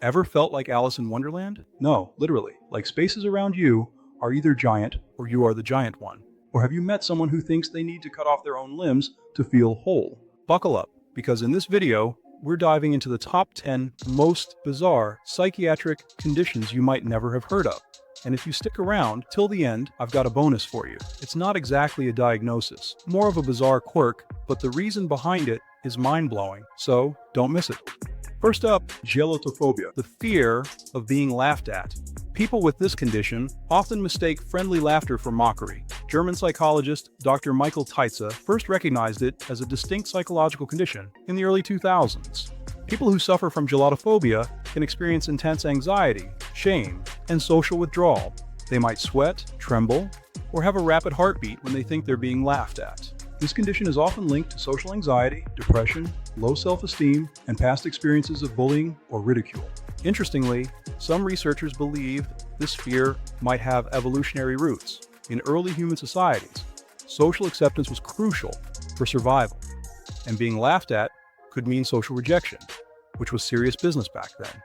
Ever felt like Alice in Wonderland? No, literally. Like spaces around you are either giant or you are the giant one. Or have you met someone who thinks they need to cut off their own limbs to feel whole? Buckle up, because in this video, we're diving into the top 10 most bizarre psychiatric conditions you might never have heard of. And if you stick around till the end, I've got a bonus for you. It's not exactly a diagnosis, more of a bizarre quirk, but the reason behind it is mind-blowing, so don't miss it. First up, gelotophobia, the fear of being laughed at. People with this condition often mistake friendly laughter for mockery. German psychologist Dr. Michael Teitze first recognized it as a distinct psychological condition in the early 2000s. People who suffer from gelotophobia can experience intense anxiety, shame, and social withdrawal. They might sweat, tremble, or have a rapid heartbeat when they think they're being laughed at. This condition is often linked to social anxiety, depression, low self-esteem, and past experiences of bullying or ridicule. Interestingly, some researchers believe this fear might have evolutionary roots. In early human societies, social acceptance was crucial for survival, and being laughed at could mean social rejection, which was serious business back then.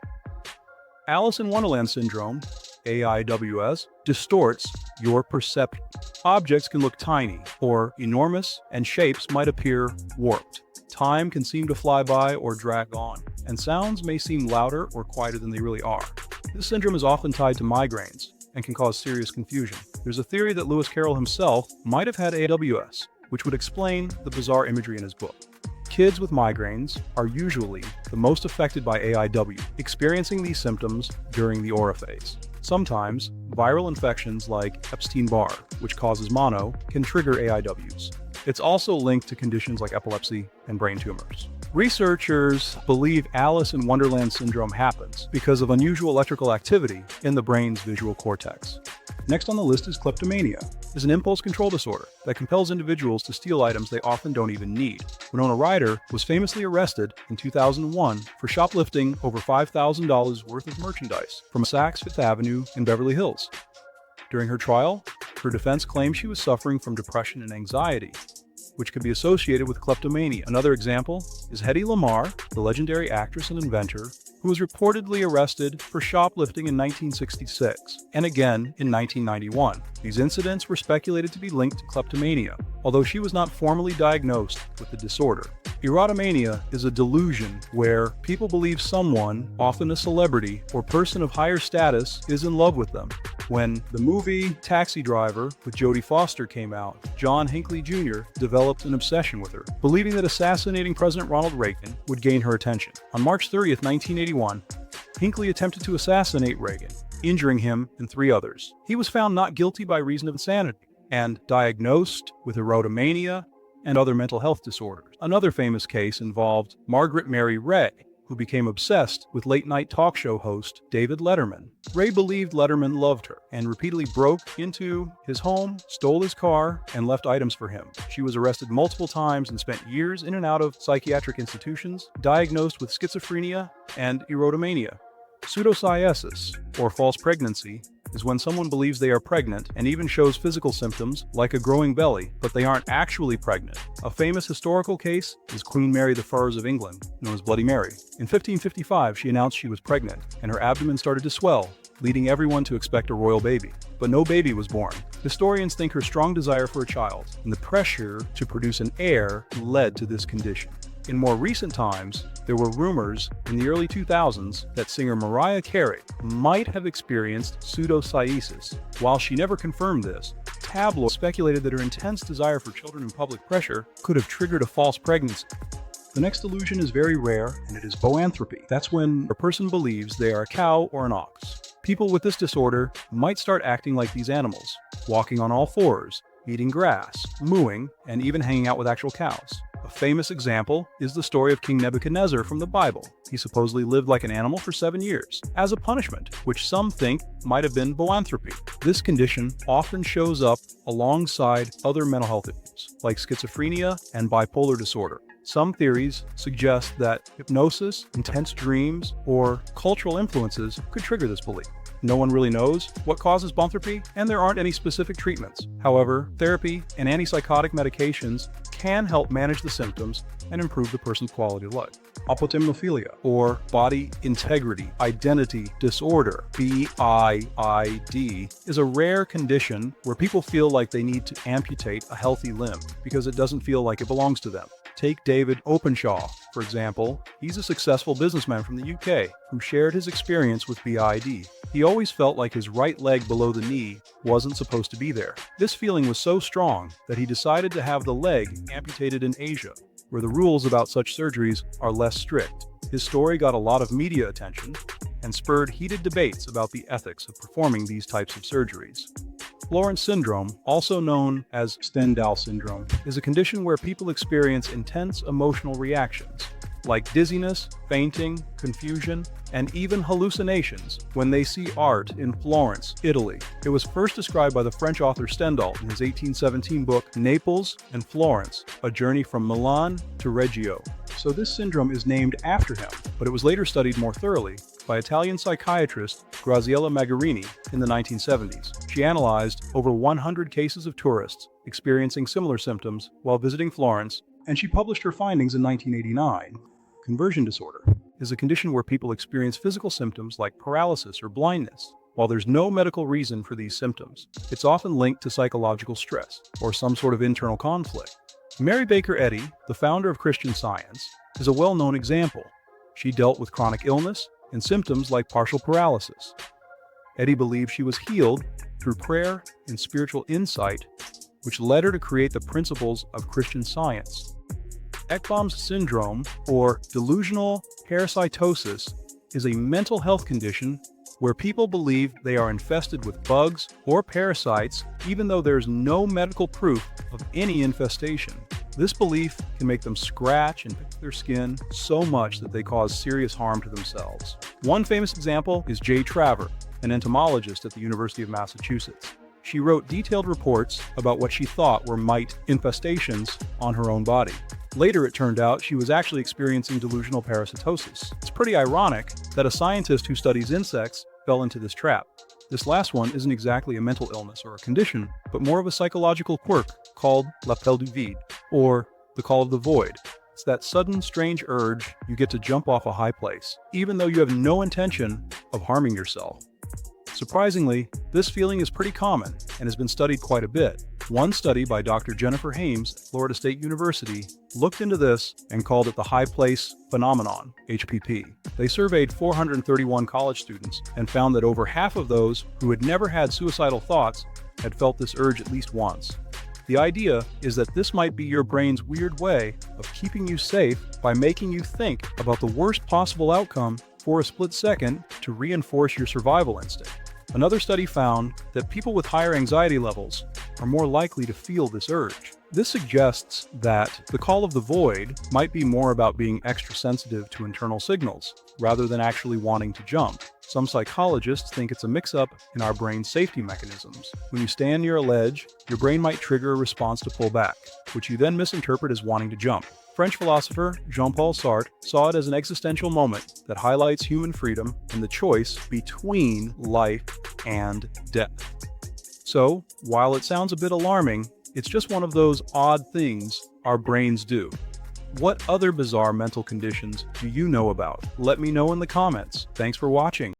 Alice in Wonderland syndrome, AIWS, distorts your perception. Objects can look tiny or enormous, and shapes might appear warped. Time can seem to fly by or drag on, and sounds may seem louder or quieter than they really are. This syndrome is often tied to migraines and can cause serious confusion. There's a theory that Lewis Carroll himself might have had AWS, which would explain the bizarre imagery in his book. Kids with migraines are usually the most affected by AIW, experiencing these symptoms during the aura phase. Sometimes, viral infections like Epstein-Barr, which causes mono, can trigger AIWs. It's also linked to conditions like epilepsy and brain tumors. Researchers believe Alice in Wonderland syndrome happens because of unusual electrical activity in the brain's visual cortex. Next on the list is kleptomania. It's an impulse control disorder that compels individuals to steal items they often don't even need. Winona Ryder was famously arrested in 2001 for shoplifting over $5,000 worth of merchandise from Saks Fifth Avenue in Beverly Hills. During her trial, her defense claimed she was suffering from depression and anxiety, which could be associated with kleptomania. Another example is Hedy Lamarr, the legendary actress and inventor, who was reportedly arrested for shoplifting in 1966 and again in 1991. These incidents were speculated to be linked to kleptomania, although she was not formally diagnosed with the disorder. Erotomania is a delusion where people believe someone, often a celebrity or person of higher status, is in love with them. When the movie Taxi Driver with Jodie Foster came out, John Hinckley Jr. developed an obsession with her, believing that assassinating President Ronald Reagan would gain her attention. On March 30th, 1981, Hinckley attempted to assassinate Reagan, injuring him and 3 others. He was found not guilty by reason of insanity and diagnosed with erotomania and other mental health disorders. Another famous case involved Margaret Mary Ray, who became obsessed with late-night talk show host David Letterman. Ray believed Letterman loved her and repeatedly broke into his home, stole his car, and left items for him. She was arrested multiple times and spent years in and out of psychiatric institutions, diagnosed with schizophrenia and erotomania. Pseudocyesis, or false pregnancy, is when someone believes they are pregnant and even shows physical symptoms like a growing belly, but they aren't actually pregnant. A famous historical case is Queen Mary I of England, known as Bloody Mary. In 1555, she announced she was pregnant, and her abdomen started to swell, leading everyone to expect a royal baby. But no baby was born. Historians think her strong desire for a child and the pressure to produce an heir led to this condition. In more recent times, there were rumors in the early 2000s that singer Mariah Carey might have experienced pseudocyesis. While she never confirmed this, tabloids speculated that her intense desire for children and public pressure could have triggered a false pregnancy. The next delusion is very rare, and it is boanthropy. That's when a person believes they are a cow or an ox. People with this disorder might start acting like these animals, walking on all fours, eating grass, mooing, and even hanging out with actual cows. A famous example is the story of King Nebuchadnezzar from the Bible. He supposedly lived like an animal for 7 years, as a punishment, which some think might have been boanthropy. This condition often shows up alongside other mental health issues, like schizophrenia and bipolar disorder. Some theories suggest that hypnosis, intense dreams, or cultural influences could trigger this belief. No one really knows what causes boanthropy, and there aren't any specific treatments. However, therapy and antipsychotic medications can help manage the symptoms and improve the person's quality of life. Apotemnophilia, or body integrity identity disorder, BIID, is a rare condition where people feel like they need to amputate a healthy limb because it doesn't feel like it belongs to them. Take David Openshaw, for example. He's a successful businessman from the UK who shared his experience with BID. He always felt like his right leg below the knee wasn't supposed to be there. This feeling was so strong that he decided to have the leg amputated in Asia, where the rules about such surgeries are less strict. His story got a lot of media attention and spurred heated debates about the ethics of performing these types of surgeries. Florence syndrome, also known as Stendhal syndrome, is a condition where people experience intense emotional reactions, like dizziness, fainting, confusion, and even hallucinations when they see art in Florence, Italy. It was first described by the French author Stendhal in his 1817 book Naples and Florence, A Journey from Milan to Reggio. So this syndrome is named after him, but it was later studied more thoroughly by Italian psychiatrist Graziella Magarini in the 1970s. She analyzed over 100 cases of tourists experiencing similar symptoms while visiting Florence, and she published her findings in 1989. Conversion disorder is a condition where people experience physical symptoms like paralysis or blindness. While there's no medical reason for these symptoms, it's often linked to psychological stress or some sort of internal conflict. Mary Baker Eddy, the founder of Christian Science, is a well-known example. She dealt with chronic illness and symptoms like partial paralysis. Eddy believed she was healed through prayer and spiritual insight, which led her to create the principles of Christian Science. Ekbom's syndrome, or delusional parasitosis, is a mental health condition where people believe they are infested with bugs or parasites even though there's no medical proof of any infestation. This belief can make them scratch and pick their skin so much that they cause serious harm to themselves. One famous example is Jay Traver, an entomologist at the University of Massachusetts. She wrote detailed reports about what she thought were mite infestations on her own body. Later, it turned out she was actually experiencing delusional parasitosis. It's pretty ironic that a scientist who studies insects fell into this trap. This last one isn't exactly a mental illness or a condition, but more of a psychological quirk called l'appel du vide, or the call of the void. It's that sudden, strange urge you get to jump off a high place, even though you have no intention of harming yourself. Surprisingly, this feeling is pretty common and has been studied quite a bit. One study by Dr. Jennifer Hames at Florida State University looked into this and called it the high place phenomenon, HPP. They surveyed 431 college students and found that over half of those who had never had suicidal thoughts had felt this urge at least once. The idea is that this might be your brain's weird way of keeping you safe by making you think about the worst possible outcome for a split second to reinforce your survival instinct. Another study found that people with higher anxiety levels are more likely to feel this urge. This suggests that the call of the void might be more about being extra sensitive to internal signals, rather than actually wanting to jump. Some psychologists think it's a mix-up in our brain's safety mechanisms. When you stand near a ledge, your brain might trigger a response to pull back, which you then misinterpret as wanting to jump. French philosopher Jean-Paul Sartre saw it as an existential moment that highlights human freedom and the choice between life and death. So, while it sounds a bit alarming, it's just one of those odd things our brains do. What other bizarre mental conditions do you know about? Let me know in the comments. Thanks for watching.